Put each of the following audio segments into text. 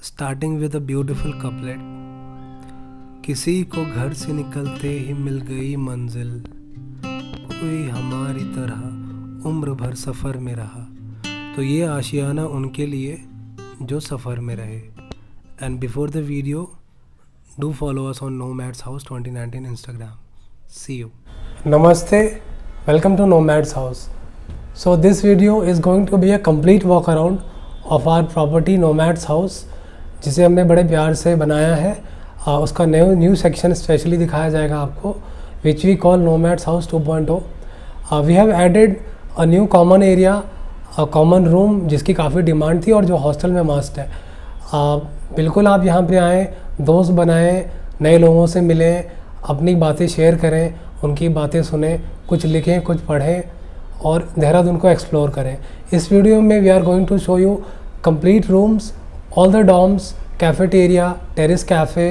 Starting with a beautiful couplet. किसी को घर से निकलते ही मिल गई मंजिल, कोई हमारी तरह उम्र भर सफ़र में रहा। तो ये आशियाना उनके लिए जो सफ़र में रहे। And before the video, do follow us on Nomads House 2019 Instagram. See you. Namaste, welcome to Nomads House. So this video is going to be a complete walk around of our property Nomads House, जिसे हमने बड़े प्यार से बनाया है। उसका new section specially दिखाया जाएगा आपको, which we call Nomads House 2.0. We have added a new common area, a common room जिसकी काफ़ी डिमांड थी और जो हॉस्टल में मस्ट है। बिल्कुल आप यहाँ पे आएँ, दोस्त बनाएं, नए लोगों से मिलें, अपनी बातें शेयर करें, उनकी बातें सुने, कुछ लिखें, कुछ पढ़ें और देहरादून को एक्सप्लोर करें। इस वीडियो में we are going to show you complete rooms, all the dorms, cafeteria, terrace cafe,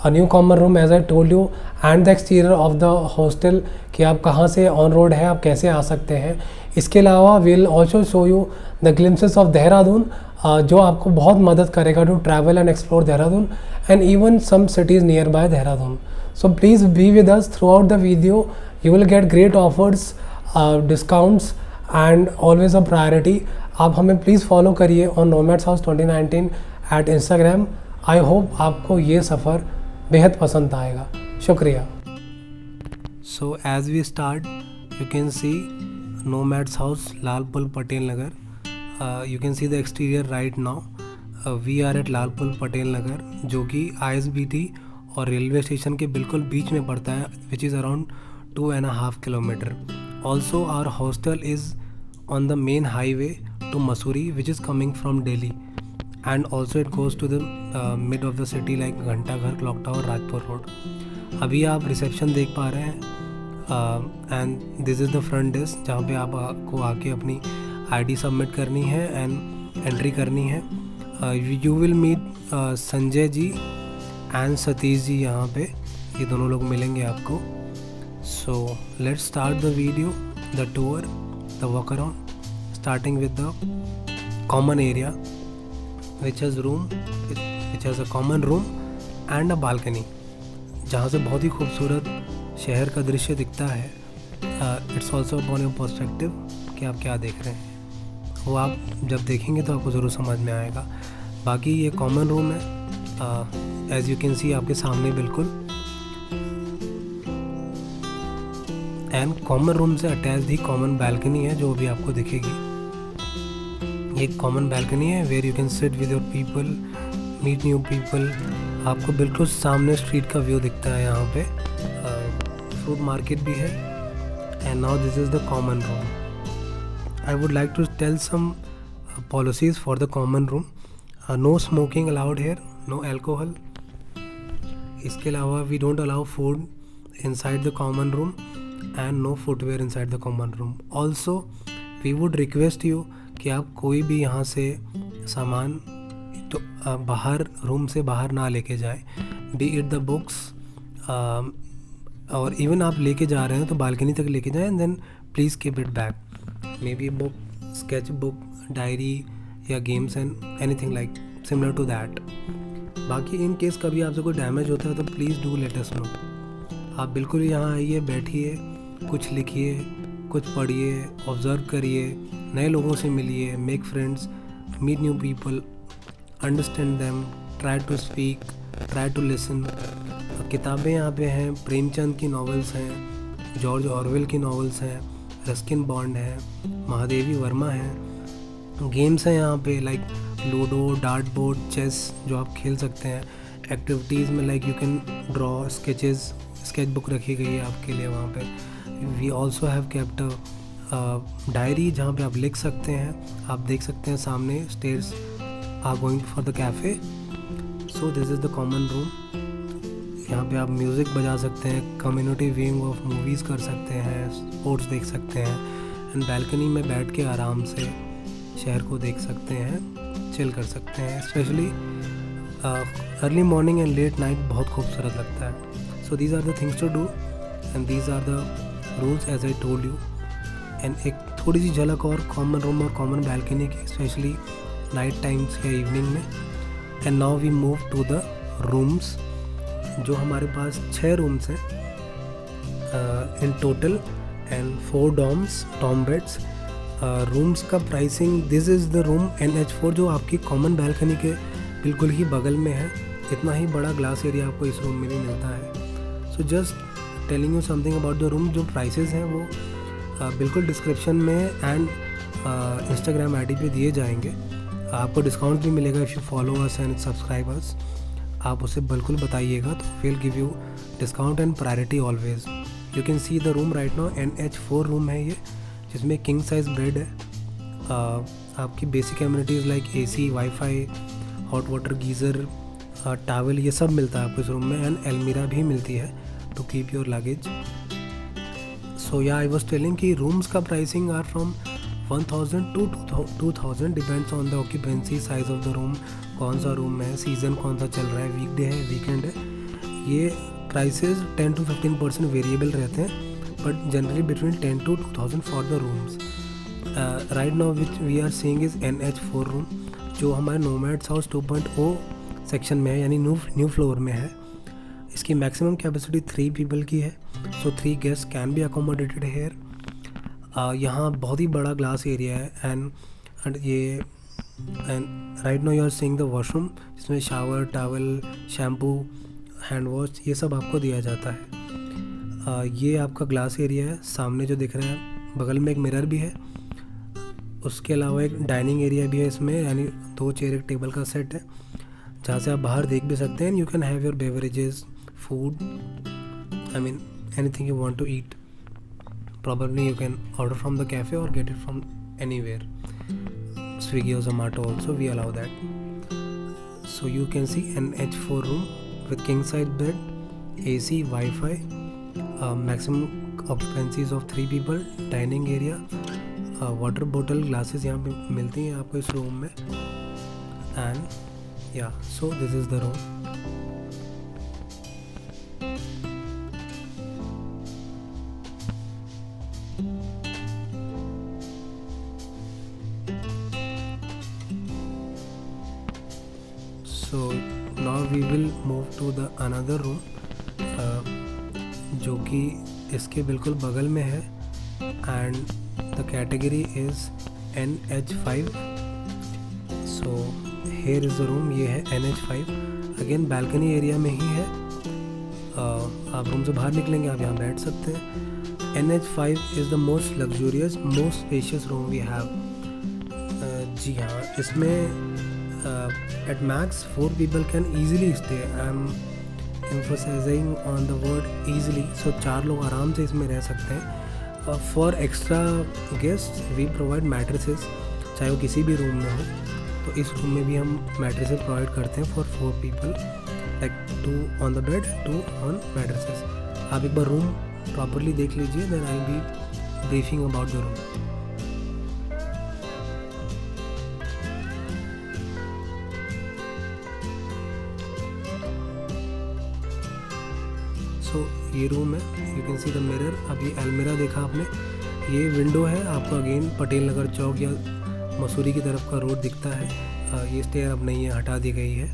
a new common room as I told you, and the exterior of the hostel कि आप कहाँ से ऑन रोड है, आप कैसे आ सकते हैं। इसके अलावा will also show you the glimpses of Dehradun, जो आपको बहुत मदद करेगा to travel and explore Dehradun and even some cities nearby Dehradun. So please be with us throughout the video. You will get great offers, discounts and always a priority. आप हमें please follow करिए on Nomads House 2019 at Instagram. I hope आपको ये सफ़र बेहद पसंद आएगा। शुक्रिया। So as we start, you can see Nomads House, Lalpul Patel Nagar. You can see the exterior right now. We are at Lalpul Patel Nagar, जो कि ISBT और रेलवे स्टेशन के बिल्कुल बीच में पड़ता है, which is around 2.5 kilometre. Also our hostel is on the main highway to Mussoorie, which is coming from Delhi, and also it goes to the mid of the city like Ghantaghar, clock tower, Rajpur road. अभी आप reception देख पा रहे हैं and this is the front desk, जहाँ पे आपको आके अपनी ID सबमिट करनी है एंड एंट्री करनी है. You will meet Sanjay ji and Satish ji, यहाँ पे ये दोनों लोग मिलेंगे आपको. So let's start the video, the tour, the walk around, starting with the common area which has a common room and a balcony, जहाँ से बहुत ही खूबसूरत शहर का दृश्य दिखता है. It's also upon your perspective कि आप क्या देख रहे हैं, वो आप जब देखेंगे तो आपको ज़रूर समझ में आएगा. बाकी ये कॉमन रूम है, एज यू कैन सी आपके सामने बिल्कुल, एंड कॉमन रूम से अटैच ही कॉमन बैल्कनी है जो भी आपको दिखेगी. ये कॉमन बैल्कनी है where you can sit with your people, meet new people. आपको बिल्कुल सामने स्ट्रीट का व्यू दिखता है. यहाँ पे फ्रूट मार्केट भी है. And now this is the common room. I would like to tell some policies for the common room. No smoking allowed here, no alcohol. इसके अलावा we don't allow food inside the common room and no footwear inside the common room. Also we would request you कि आप कोई भी यहाँ से सामान तो बाहर रूम से बाहर ना लेके जाएं, बी इट द बुक्स, और इवन आप लेके जा रहे हैं तो बालकनी तक लेके जाएं, and then please keep it back. Maybe book, sketch book, diary या games and anything like similar to that. बाकी इन केस कभी आपसे कोई डैमेज होता है तो please do let us know. आप बिल्कुल यहाँ आइए, बैठिए, कुछ लिखिए, कुछ पढ़िए, ऑब्ज़र्व करिए, नए लोगों से मिलिए, make friends, meet new people, understand them, try to speak, try to listen. किताबें यहाँ पे हैं, प्रेमचंद की नॉवेल्स हैं, जॉर्ज ऑरवेल की नॉवेल्स हैं, रस्किन बॉन्ड है, महादेवी वर्मा है. गेम्स हैं यहाँ पे like ludo, dart board, chess, जो आप खेल सकते हैं. एक्टिविटीज़ में like you can draw, sketch book रखी गई है आपके लिए वहाँ पे. We also have kept diary जहाँ पे आप लिख सकते हैं. आप देख सकते हैं सामने stairs are going for the cafe. So this is the common room. यहाँ पे आप म्यूज़िक बजा सकते हैं, कम्युनिटी व्यूइंग ऑफ मूवीज़ कर सकते हैं, स्पोर्ट्स देख सकते हैं, एंड बैल्कनी में बैठ के आराम से शहर को देख सकते हैं, चिल कर सकते हैं. Specially early morning and late night बहुत खूबसूरत लगता है. So these are the things to do and these are the rules as I told you. And एक थोड़ी सी झलक और कॉमन रूम और कॉमन बैल्कनी की, स्पेशली नाइट टाइम्स या इवनिंग में. And now we move to the rooms. जो हमारे पास 6 रूम्स हैं in total and 4 dorm beds. Rooms का pricing, this is the room NH4 जो आपकी कॉमन बैल्कनी के बिल्कुल ही बगल में है। इतना ही बड़ा ग्लास एरिया आपको इस रूम में भी मिलता है। So just telling you something about the room. जो प्राइसेस हैं वो बिल्कुल डिस्क्रिप्शन में एंड इंस्टाग्राम ID पे दिए जाएंगे। आपको डिस्काउंट भी मिलेगा if you follow us and subscribe us. आप उसे बिल्कुल बताइएगा तो will give you discount and priority always. You can see the room right now. NH4 room है ये, जिसमें किंग साइज बेड है। आपकी basic amenities like AC, WiFi, hot water geyser, towel, ये सब मिलता है आपको इस रूम में। एंड अलमीरा भी मिलती है to keep your luggage. So yeah I was telling कि रूम्स का pricing are from 1000 to 2000, depends on the occupancy, size of the room, कौन सा रूम है, सीज़न कौन सा चल रहा है, वीकडे है, वीकेंड है। ये प्राइसेस 10 to 15% वेरिएबल रहते हैं, but generally between 10 to 2000 for the rooms. Right now which we are seeing is NH4 room, जो हमारे नोमैड्स हाउस 2.0 सेक्शन में है, यानी न्यू फ्लोर में है। इसकी मैक्सिमम कैपेसिटी 3 पीपल की है, so 3 guest can be accommodated here. यहाँ बहुत ही बड़ा ग्लास एरिया है and right now you are seeing the washroom, जिसमें shower, towel, shampoo, hand wash, ये सब आपको दिया जाता है। ये आपका ग्लास एरिया है। सामने जो दिख रहा है, बगल में एक मिरर भी है। उसके अलावा एक डाइनिंग एरिया भी है इसमें, यानी 2 चेयर एक टेबल का सेट है, जहाँ से आप बाहर देख भी सकते हैं। You can have your beverages, food, I mean anything you want to eat. Probably you can order from the cafe or get it from anywhere. Swiggy or Zomato also, we allow that. So you can see an NH4 room with king size bed, AC, Wi-Fi, maximum occupancies of 3 people, dining area, water bottle, glasses यहाँ पे मिलती हैं आपको इस room में। And yeah, so this is the room. So now we will move to the another room, जो कि इसके बिल्कुल बगल में है and the category is NH5। So here is the room, ये है NH5। अगेन बैल्कनी एरिया में ही है। आप रूम से बाहर निकलेंगे, आप यहाँ बैठ सकते हैं। NH5 is the most luxurious, most spacious room we have. जी हाँ, इसमें at max 4 people can easily stay. I am emphasizing on the word easily. So 4 लोग आराम से इसमें रह सकते हैं। For extra guests we provide mattresses, चाहे वो किसी भी रूम में हो। तो इस रूम में भी हम mattresses प्रोवाइड करते हैं for 4 people, like 2 on the bed, 2 on mattresses. आप एक बार रूम प्रॉपरली देख लीजिए, then I'll be briefing about the room. सो ये रूम है, you can see the mirror. अब ये अलमीरा देखा आपने, ये विंडो है आपको। अगेन पटेल नगर चौक या मसूरी की तरफ का रोड दिखता है। ये स्टेयर अब नहीं है, हटा दी गई है।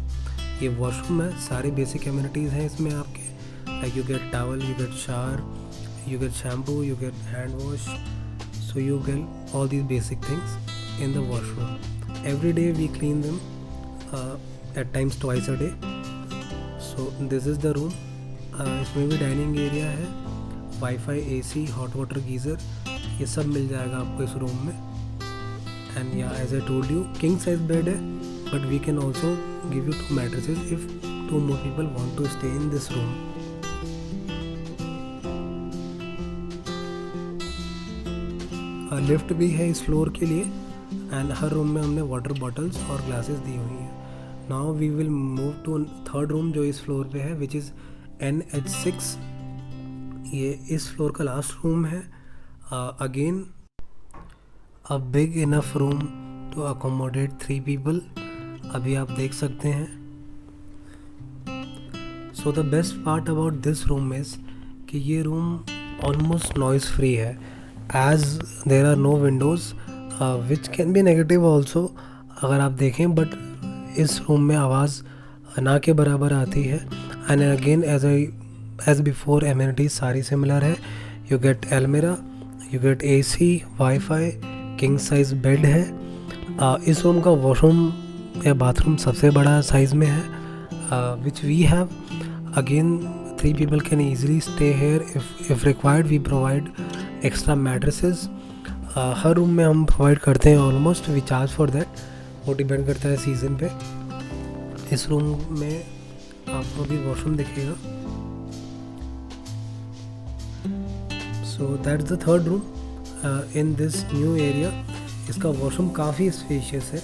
ये वॉशरूम है, सारे बेसिक एमिनिटीज़ हैं इसमें आपके, like you get towel, you get shower, you get shampoo, you get hand wash, so you get all these basic things in the washroom. Every day we clean them, at times twice a day. So this is the room. इसमें भी dining area है, wifi, AC, hot water geyser, ये सब मिल जाएगा आपको इस room में. And yeah as I told you, king size bed है, but we can also give you 2 mattresses if 2 more people want to stay in this room. Lift भी है इस फ्लोर के लिए, एंड हर रूम में हमने water bottles और glasses दी हुई हैं. Now we will move to 3rd room जो इस फ्लोर पे है, विच इज़ NH6. ये इस फ्लोर का लास्ट रूम है. Again a big enough room to accommodate 3 people. अभी आप देख सकते हैं. So the best part about this room is कि ये रूम ऑलमोस्ट नॉइज़ फ्री है, as there are no windows, which can be negative also अगर आप देखें, but इस रूम में आवाज़ ना के बराबर आती है। And again as before amenities सारी सिमिलर है। यू गेट अलमीरा, you get AC, WiFi, king size bed है। इस रूम का वॉशरूम या बाथरूम सबसे बड़ा साइज़ में है, which we have. Again 3 people can easily stay here. if required we provide extra mattresses. हर रूम में हम प्रोवाइड करते हैं almost, we charge for that, वो डिपेंड करता है सीज़न पे। इस रूम में आपको भी वॉशरूम दिखेगा। So that's the third room in this new area. इसका वॉशरूम काफ़ी स्पेशियस है।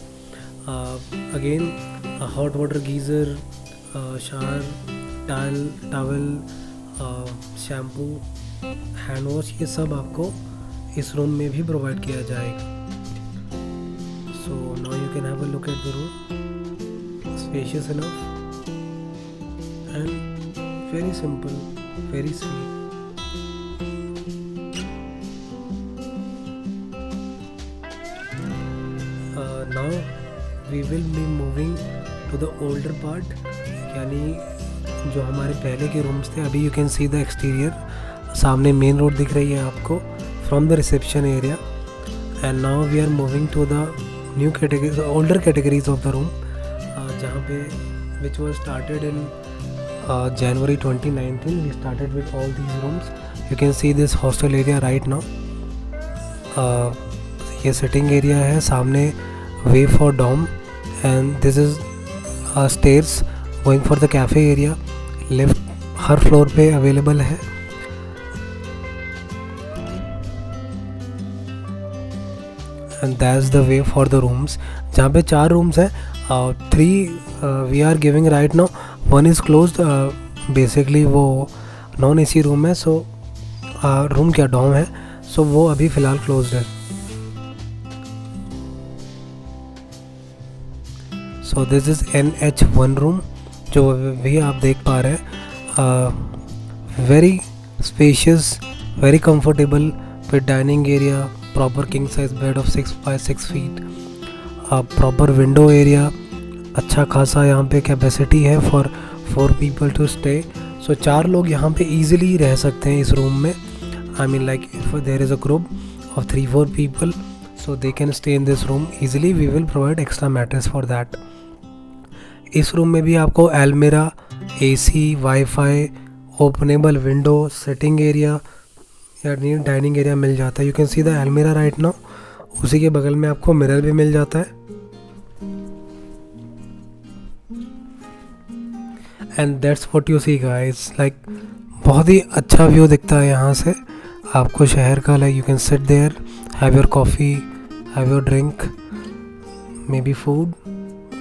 Again hot water geyser, shower, towel, shampoo, hand wash, ये सब आपको इस रूम में भी प्रोवाइड किया जाएगा। So now you can have a look at the room. Spacious enough and very simple, very sweet. Now we will be moving to the older part, यानी जो हमारे पहले के रूम्स थे। अभी you can see the exterior, सामने main road दिख रही है आपको from the reception area. And now we are moving to the new category, older categories of the room, जहाँ पे which was started in January 2019. We started with all these rooms. You can see this hostel area right now. ये sitting area है, सामने way for dorm, and this is stairs going for the cafe area. Lift हर floor पे available है। And that's the way for the rooms, जहाँ पे 4 rooms हैं। 3 we are giving right now, 1 is closed, basically वो non AC room है। So room क्या Dom है, सो वो अभी फ़िलहाल क्लोज्ड है। सो दिस इज़ NH1 रूम, जो भी आप देख पा रहे हैं। Very spacious, very comfortable with dining area, proper king size bed of 6 by 6 feet, proper window area, अच्छा खासा यहाँ पे कैपेसिटी है फॉर 4 people टू स्टे। सो 4 लोग यहाँ पे ईजिली रह सकते हैं इस रूम में। I mean like if there is a group of 3-4 people, so they can stay in this room easily. We will provide extra mattress for that. इस room में भी आपको अलमीरा, AC, wifi, openable window, sitting area या dining area मिल जाता है। You can see the अलमीरा right now, उसी के बगल में आपको मिरर भी मिल जाता है। And that's what you see guys, like बहुत ही अच्छा व्यू दिखता है यहाँ से आपको शहर का। Like you can sit there, have your coffee, have your drink, maybe food,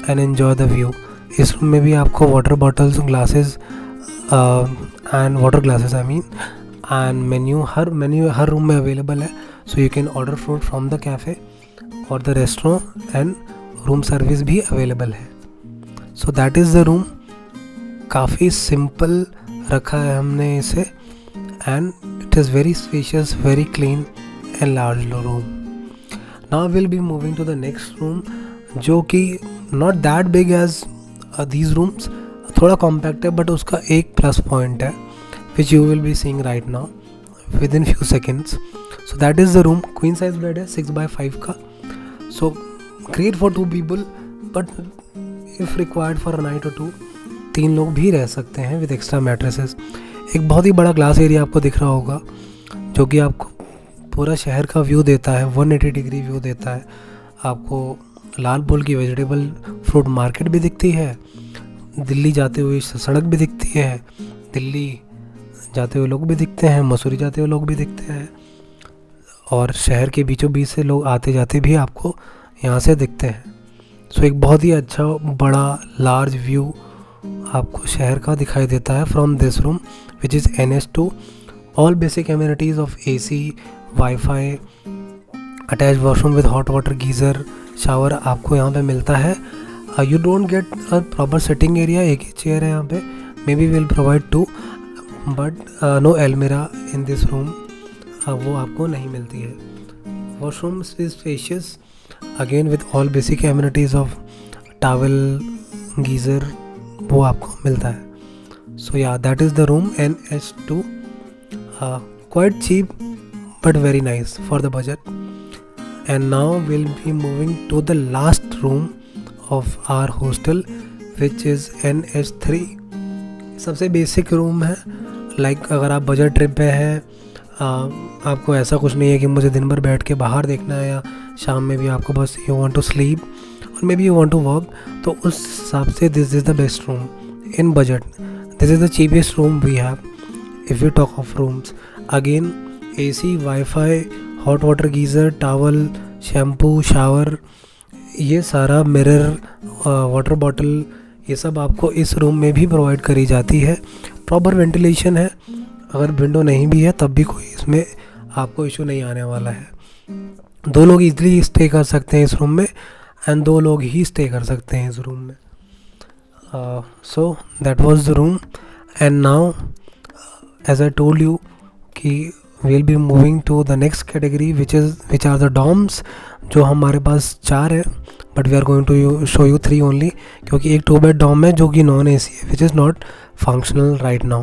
and enjoy the view. इस रूम में भी आपको water bottles, glasses and water glasses I mean, and menu हर रूम में अवेलेबल है। So you can order food from the cafe और the restaurant, and room service भी available है। So that is the room. काफ़ी simple रखा है हमने इसे, and it is very spacious, very clean and large room. Now will be moving to the next room, जो कि not that big as these rooms, थोड़ा compact है, but उसका एक प्लस पॉइंट है which you will be seeing right now within few seconds. So that is the room. Queen size bed है 6 by 5 का। So great for 2 people, but if required for a night और 2, 3 लोग भी रह सकते हैं with extra mattresses. एक बहुत ही बड़ा ग्लास एरिया आपको दिख रहा होगा, जो कि आपको पूरा शहर का व्यू देता है, 180 डिग्री व्यू देता है। आपको लाल पुल की वेजिटेबल फ्रूट मार्केट भी दिखती है, दिल्ली जाते हुए सड़क भी दिखती है, दिल्ली जाते हुए लोग भी दिखते हैं, मसूरी जाते हुए लोग भी दिखते हैं, और शहर के बीचों बीच से लोग आते जाते भी आपको यहाँ से दिखते हैं। सो एक बहुत ही अच्छा बड़ा लार्ज व्यू आपको शहर का दिखाई देता है from this room, which is NH2। All basic amenities of AC, WiFi, attach washroom with hot water geyser, shower आपको यहाँ पे मिलता है। You don't get a proper sitting area, एक ही चेयर है यहाँ पे, maybe will provide 2, but no अलमीरा इन दिस रूम, वो आपको नहीं मिलती है। Washroom is spacious again with all basic amenities of towel, geyser वो आपको मिलता है। So yeah that is the room NH2, quite cheap but very nice for the budget. And now we'll be moving to the last room of our hostel, which is NH3. सबसे basic room है। Like अगर आप budget trip पे हैं, आपको ऐसा कुछ नहीं है कि मुझे दिन भर बैठ के बाहर देखना है, या शाम में भी आपको बस यू वांट टू स्लीप और maybe you want to work, तो उस हिसाब से this is the best room in budget. This is the cheapest room we have if you talk of rooms. Again AC, WiFi, hot water geyser, towel, shampoo, shower, ये सारा mirror, water bottle, ये सब आपको इस room में भी provide करी जाती है। प्रॉपर वेंटिलेशन है, अगर विंडो नहीं भी है तब भी कोई इसमें आपको इशू नहीं आने वाला है। 2 लोग इजली स्टे कर सकते हैं इस रूम में, एंड 2 लोग ही स्टे कर सकते हैं इस रूम में। So that was the room, and now as I told you कि we'll be moving to the next category which are the dorms, जो हमारे पास 4 है, but we are going to show you 3 only, क्योंकि एक 2 bed dorm है जो कि non AC है, which is not functional right now.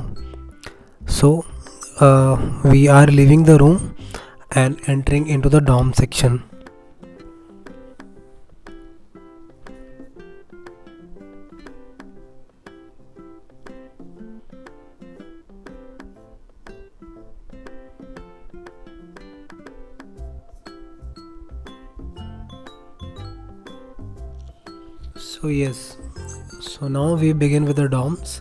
So we are leaving the room and entering into the dorm section. So yes, so now we begin with the dorms.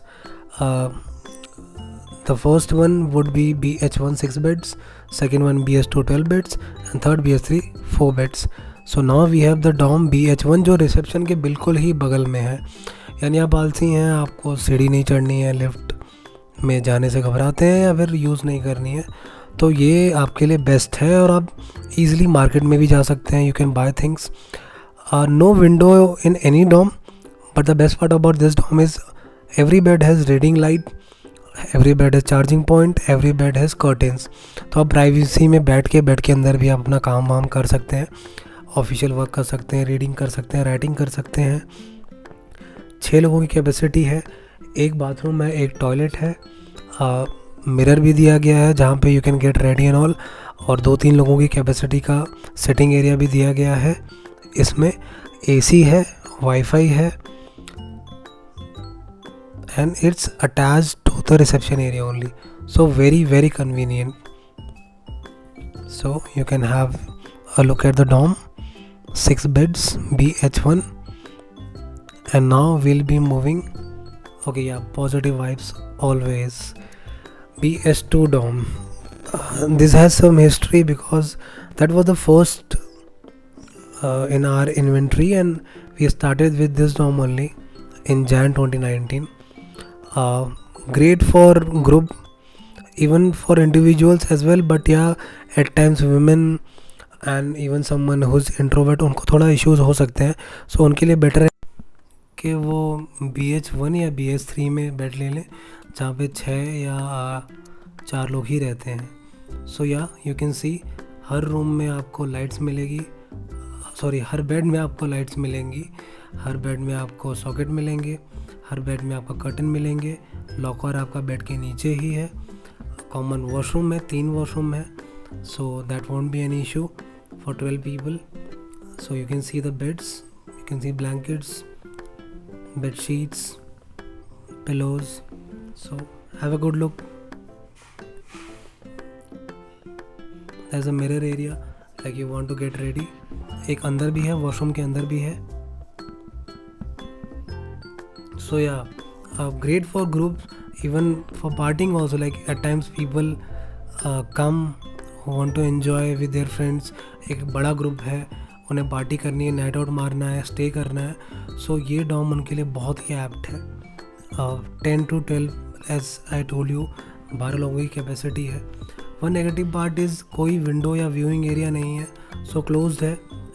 The first one would be BH1 6 beds, second one BH2 12 beds, and third BH3 4 beds. So now we have the dorm BH1 जो reception के बिल्कुल ही बगल में है। यानी आप आलसी हैं, आपको सीढ़ी नहीं चढ़नी है, लिफ्ट में जाने से घबराते हैं या फिर यूज़ नहीं करनी है, तो ये आपके लिए बेस्ट है और आप इजीली मार्केट में भी जा सकते हैं। You can buy things. No window in any dorm, but the best part about this dorm is every bed has reading light, every bed has charging point, every bed has curtains. तो आप privacy में बैठ के अंदर भी आप अपना काम वाम कर सकते हैं, ऑफिशियल वर्क कर सकते हैं, रीडिंग कर सकते हैं, राइटिंग कर सकते हैं। 6 लोगों की कैपेसिटी है, एक बाथरूम है, एक टॉयलेट है, मिरर भी दिया गया है जहाँ पे you can get ready and all, और 2-3 लोगों की कैपेसिटी का सिटिंग एरिया भी दिया गया है। इसमें AC है, वाईफाई है, and it's attached to the reception area only, so very convenient. So you can have a look at the dorm, 6 beds BH1, and now will be moving, okay yeah positive vibes always. BH2 dorm, this has some history because that was the first in our inventory, and we started with this dorm only in Jan 2019. Great for group, even for individuals as well, but yeah, at times women and even someone who's introvert, उनको थोड़ा issues हो सकते हैं, so उनके लिए better है कि वो BH1 या BH3 में बेड ले लें जहाँ पे 6 या 4 लोग ही रहते हैं। सो या you can C her room में आपको लाइट्स मिलेगी, सॉरी हर बेड में आपको लाइट्स मिलेंगी, हर बेड में आपको सॉकेट मिलेंगे, हर बेड में आपको कर्टन मिलेंगे, लॉकर आपका बेड के नीचे ही है, कॉमन वॉशरूम है, 3 वॉशरूम है, so that won't be any issue for 12 people. So you can see the beds, you can C blankets, bed sheets, pillows, so have a good look. There's a mirror area like you want to get ready. एक अंदर भी है, washroom के अंदर भी है। So yeah, great for groups, even for partying also. Like at times people come who want to enjoy with their friends. एक बड़ा ग्रुप है, उन्हें पार्टी करनी है, नाइट आउट मारना है, स्टे करना है, सो ये डॉम उनके लिए बहुत ही एप्ट है। 10 to 12 as I told you, 12 लोगों की कैपेसिटी है। वन नेगेटिव पार्ट इज़ कोई विंडो या व्यूइंग एरिया नहीं है, सो क्लोज्ड है,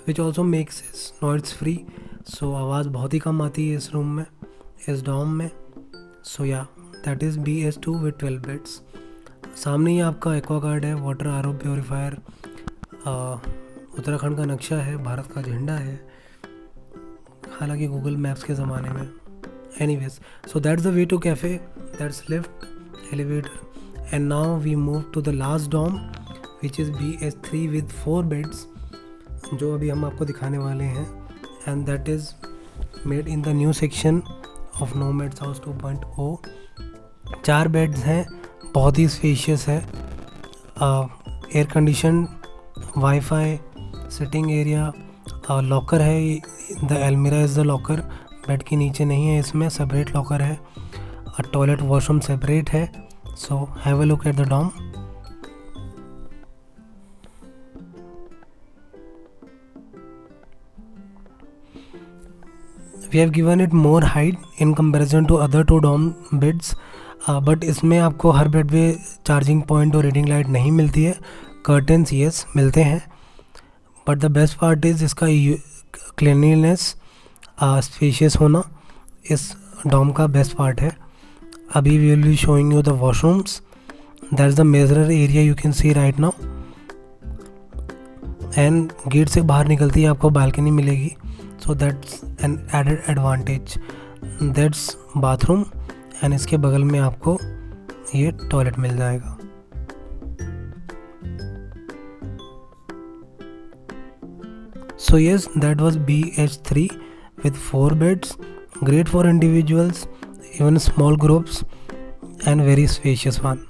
which also makes is noise free, so आवाज़ बहुत ही कम आती है इस रूम में, इस डॉम में। सो yeah that is BH2 with 12 beds. सामने ही आपका एक्वागार्ड है, वाटर RO प्योरीफायर, उत्तराखंड का नक्शा है, भारत का झंडा है, हालांकि गूगल मैप्स के ज़माने में Anyways, so that's the way to cafe. That's lift, elevator, and now we move to the last dorm, which is BH3 with 4 beds, जो अभी हम आपको दिखाने वाले हैं, and that is made in the new section of Nomads House 2.0. 4 beds हैं, बहुत ही स्पेशियस है, air condition, wifi, sitting area, locker है, the almirah is the locker, bed के नीचे नहीं है, इसमें सेपरेट लॉकर है, टॉयलेट वॉशरूम सेपरेट है. So have a look at the dorm. We have given it more height in comparison to other 2 dorm beds, but इसमें आपको हर बेड पे चार्जिंग पॉइंट और रीडिंग लाइट नहीं मिलती है. कर्टन्स येस मिलते हैं, but the best part is इसका क्लीनलीनेस, स्पेशियस होना इस डॉम का बेस्ट पार्ट है. अभी we will be showing you the washrooms. That is the major area you can see right now, and gate से बाहर निकलती ही आपको बालकनी मिलेगी. So that's an added advantage. That's bathroom, and इसके बगल में आपको ये टॉयलेट मिल जाएगा. So yes, that was BH3 with 4 beds, great for individuals, even small groups, and very spacious one.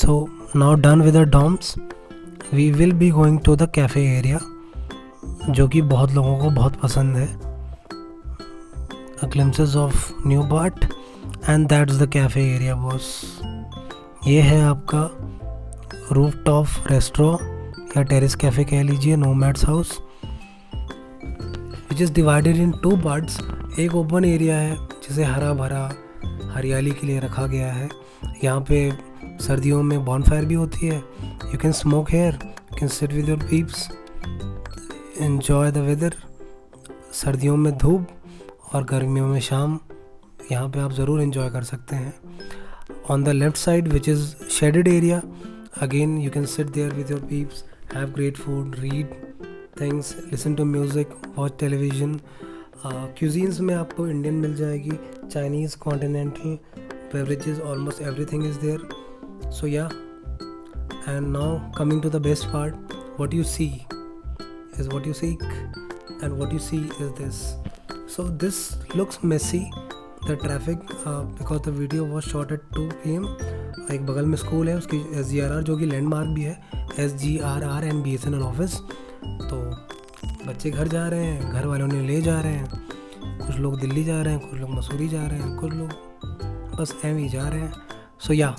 So now done with the dorms, we will be going to the cafe area, जो कि बहुत लोगों को बहुत पसंद है. A glimpses of new part, and that's the cafe area boss. ये है आपका रूफटॉप रेस्टोरेंट या टेरेस कैफ़े कह लीजिए, nomads house, which is divided in 2 parts. एक ओपन एरिया है जिसे हरा भरा हरियाली के लिए रखा गया है. यहाँ पे सर्दियों में बॉनफायर भी होती है. You can smoke here, you can sit with your peeps, enjoy the weather. सर्दियों में धूप और गर्मियों में शाम, यहाँ पे आप ज़रूर एंजॉय कर सकते हैं. On the left side which is shaded area, again you can sit there with your peeps, have great food, read things, listen to music, watch television. Cuisines में आपको इंडियन मिल जाएगी, Chinese, continental, beverages, almost everything is there. So yeah, and now coming to the best part, what you see is what you seek, and what you see is this. So this looks messy, the traffic, because the video was shot at 2 PM. एक बगल में school है, उसकी SGRR जो कि landmark भी है, SGRR and BSNL office. तो बच्चे घर जा रहे हैं, घर वालों ने ले जा रहे हैं, कुछ लोग दिल्ली जा रहे हैं, कुछ लोग मसूरी जा रहे हैं, कुछ लोग बस एम ही जा रहे हैं. So yeah,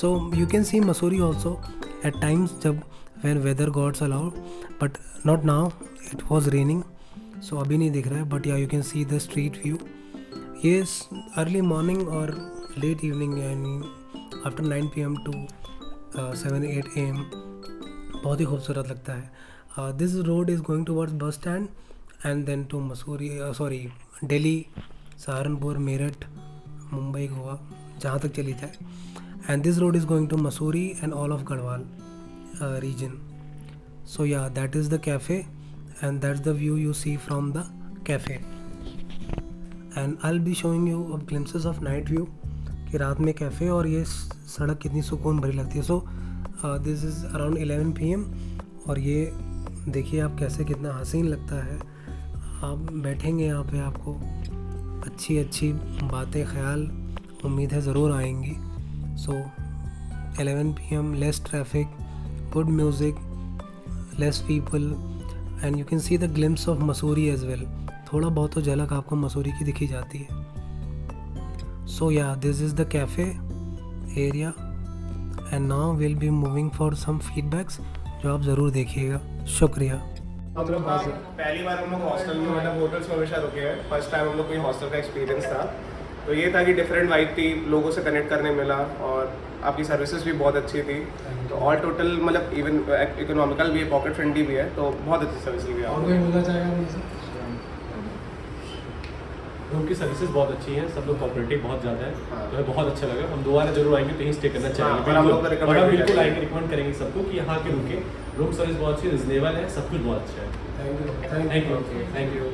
so you can see Mussoorie also at times, जब when weather gods allowed, but not now, it was raining. So अभी नहीं दिख रहा है, but yeah you can see the street view. ये अर्ली मॉर्निंग और लेट इवनिंग, यानी after 9 PM to 7-8 AM बहुत ही खूबसूरत लगता है. This road is going towards bus stand and then to Mussoorie, Delhi, Saharanpur, Meerut, Mumbai, Goa, जहाँ तक चली जाए. And this road is going to Mussoorie and all of Garhwal region. So yeah, that is the cafe, and that's the view you see from the cafe. And I'll be showing you glimpses of night view कि रात में cafe और ये सड़क कितनी सुकून भरी लगती है. सो दिस इज़ अराउंड 11 PM, और ये देखिए आप कैसे, कितना हसीन लगता है. आप बैठेंगे यहाँ पे, आपको अच्छी अच्छी बातें, ख्याल, उम्मीद है ज़रूर आएंगी. So 11 PM, less traffic, good music, less people, and you can see the glimpse of Mussoorie as well. थोड़ा बहुत तो झलक आपको मसूरी की दिखी जाती है. So yeah, this is the cafe area, and now will be moving for some feedbacks जो आप ज़रूर देखिएगा. शुक्रिया. पहली बार हम लोग हॉस्टल में, मतलब होटल्स में हमेशा रुके हैं, फर्स्ट टाइम हम लोग कोई हॉस्टल का एक्सपीरियंस था. तो ये था कि डिफरेंट वाइब थी, लोगों से कनेक्ट करने मिला, और आपकी सर्विसेज भी बहुत अच्छी थी. तो ऑल टोटल मतलब इवन इकोनॉमिकल भी है, पॉकेट फ्रेंडली भी है, तो बहुत अच्छी सर्विस भी है. और कोई मिलना चाहेगा? उनकी सर्विसेज बहुत अच्छी हैं, सब लोग कोऑपरेटिव बहुत ज़्यादा है. तो हमें बहुत अच्छा लगा. हम दोबारा जरूर आएंगे, कहीं स्टे करना चाहेंगे. और हम लोग बिल्कुल आएंगे, रिकमेंड करेंगे सबको कि यहाँ के रुके. रूम सर्विस बहुत अच्छी, रिजनेबल है, सब कुछ बहुत अच्छा है. Thank you.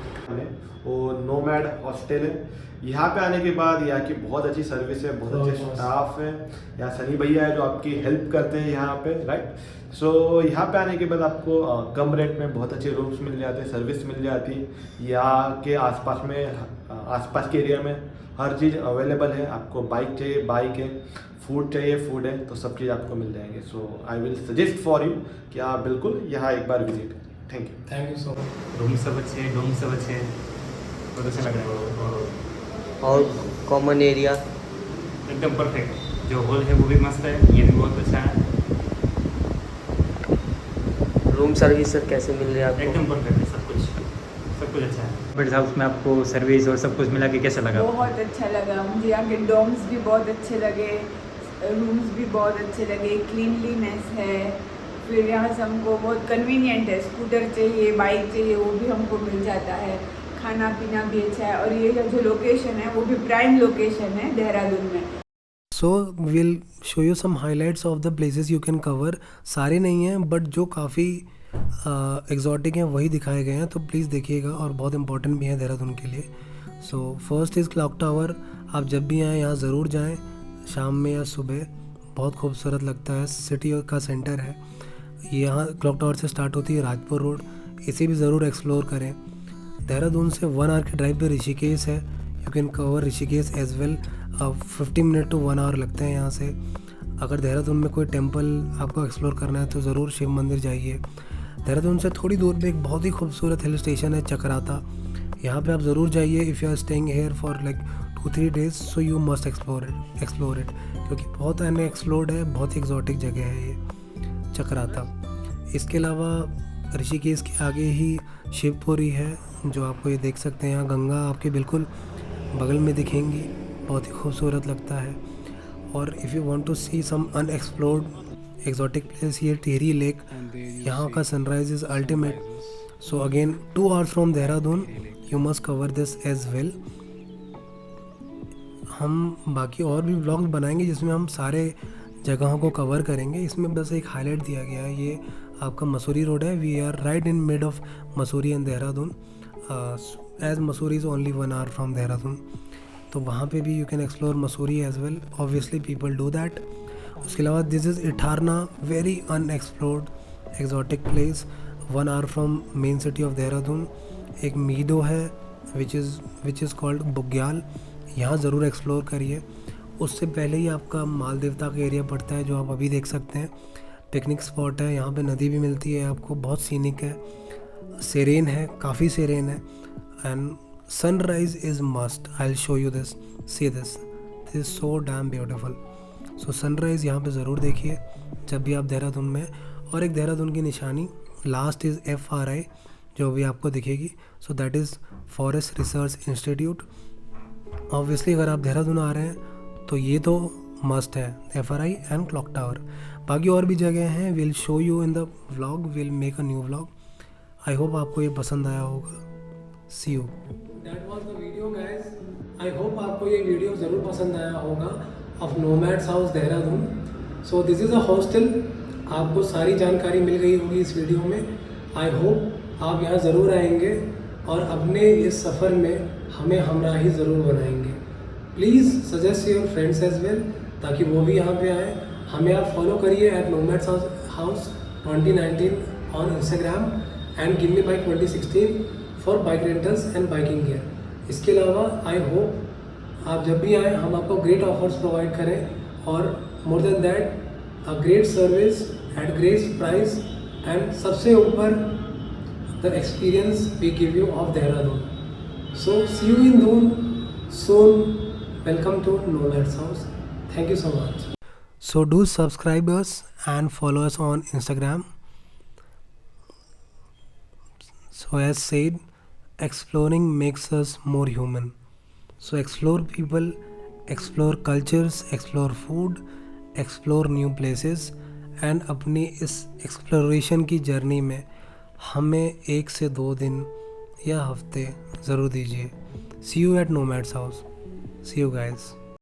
वो नोमैड हॉस्टल है। यहाँ पे आने के बाद यहाँ की बहुत अच्छी सर्विस है, बहुत अच्छे स्टाफ है। यहाँ सनी भैया है जो आपकी हेल्प करते हैं यहाँ पे, राइट। सो यहाँ पे आने के बाद आपको कम रेट में बहुत अच्छे रूम्स मिल जाते हैं, सर्विस मिल जाती है। यहाँ के आसपास के एरिया में हर चीज़ अवेलेबल है। आपको बाइक चाहिए बाइक है, फूड चाहिए फूड है, तो सब चीज़ आपको मिल जाएंगे। So I will suggest for you कि आप बिल्कुल यहाँ एक बार विजिट करें। Thank you so much. Room सब अच्छे हैं, डोम सब अच्छे हैं, बहुत अच्छा लग रहा है। और कॉमन एरिया एकदम परफेक्ट। जो हॉल है वो भी मस्त है, ये भी बहुत अच्छा है। रूम सर्विस सर कैसे मिल रही है आपको? एकदम परफेक्ट है, सब कुछ अच्छा है। बट हाउस में आपको सर्विस और सब कुछ मिला के कैसा लगा? बहुत अच्छा लगा मुझे। यहाँ के डोम्स भी बहुत अच्छे लगे, रूम्स भी बहुत अच्छे लगे, क्लीनलीनेस है। फिर यहाँ से हमको बहुत कन्वीनियंट है, स्कूटर चाहिए बाइक चाहिए वो भी हमको मिल जाता है। खाना पीना भी अच्छा है, और ये जो लोकेशन है वो भी प्राइम लोकेशन है देहरादून में। So will show you some highlights of the places you can cover. सारे नहीं हैं बट जो काफ़ी एग्जॉटिक हैं वही दिखाए गए हैं, तो प्लीज़ देखिएगा और बहुत इंपॉर्टेंट भी है देहरादून के लिए। So first is clock tower. आप जब भी आएँ यहाँ ज़रूर जाएँ, शाम में या सुबह, बहुत खूबसूरत लगता है। सिटी का सेंटर है यहाँ। क्लॉक टावर से स्टार्ट होती है राजपुर रोड, इसे भी ज़रूर एक्सप्लोर करें। देहरादून से 1 आवर के ड्राइव पे ऋषिकेश है, you can cover Rishikesh as well. 50 minute to 1 hour लगते हैं यहाँ से। अगर देहरादून में कोई टेंपल आपको एक्सप्लोर करना है तो ज़रूर शिव मंदिर जाइए। देहरादून से थोड़ी दूर पे एक बहुत ही खूबसूरत हिल स्टेशन है चक्राता, यहाँ पे आप ज़रूर जाइए। If you are staying here for like 2-3 days so you must explore it, क्योंकि बहुत अनएक्सप्लोर्ड है, बहुत ही एग्जॉटिक जगह है ये चक्राता। इसके अलावा ऋषिकेश के आगे ही शिवपुरी है, जो आपको ये देख सकते हैं। यहाँ गंगा आपके बिल्कुल बगल में दिखेंगी, बहुत ही खूबसूरत लगता है। और if you want to see some unexplored exotic place, ये टिहरी लेक, यहाँ का sunrise is ultimate. So again 2 hours from Dehradun, you must cover this as well. हम बाकी और भी व्लॉग्स बनाएंगे जिसमें हम सारे जगहों को कवर करेंगे। इसमें बस एक हाईलाइट दिया गया है, ये आपका मसूरी रोड है। We are right in mid of Mussoorie and Dehradun, as Mussoorie is only 1 hour from Dehradun, तो वहाँ पे भी you can explore Mussoorie as well. Obviously people do that. उसके अलावा this is Itharna, very unexplored exotic place, 1 hour from main city of Dehradun. एक meadow है which is called बुग्याल, यहाँ ज़रूर एक्सप्लोर करिए। उससे पहले ही आपका माल देवता का एरिया पड़ता है, जो आप अभी देख सकते हैं। पिकनिक स्पॉट है, यहाँ पे नदी भी मिलती है आपको, बहुत सीनिक है। सेरेन है, काफ़ी सेरेन है। And sunrise is must, I will show you this, see this is so damn beautiful. So sunrise यहाँ पे ज़रूर देखिए जब भी आप देहरादून में। और एक देहरादून की निशानी लास्ट इज़ FRI, जो भी आपको दिखेगी। सो that is forest research institute. Obviously अगर आप देहरादून आ रहे हैं तो ये तो मस्ट है, FRI एंड क्लॉक टावर। बाकी और भी जगह हैं, will show you in the vlog, will make a new vlog. I hope आपको ये पसंद आया होगा। See you. That was the video guys. I hope आपको ये वीडियो ज़रूर पसंद आया होगा of Nomads House Dehradun. So this is a hostel, आपको सारी जानकारी मिल गई होगी इस वीडियो में। आई होप आप यहाँ ज़रूर आएंगे और अपने इस सफ़र में हमें हमराही ज़रूर बनाएंगे। Please suggest your friends as well, ताकि वो भी यहाँ पे आए। हमें आप फॉलो करिए at nomads house 2019 on Instagram and give me bike 2016 for bike rentals and biking gear. इसके अलावा आई होप आप जब भी आएँ हम आपको ग्रेट ऑफर्स प्रोवाइड करें, और more than that a great service at great price, and सबसे ऊपर the experience we give you of Dehradun. So see you in Doon soon. Welcome to Nomad's House. Thank you so much. So do subscribe us and follow us on Instagram. So as said, exploring makes us more human. So explore people, explore cultures, explore food, explore new places, and अपनी इस exploration की journey में हमें 1 से 2 दिन या हफ्ते ज़रूर दीजिए। See you at Nomad's House. See you guys.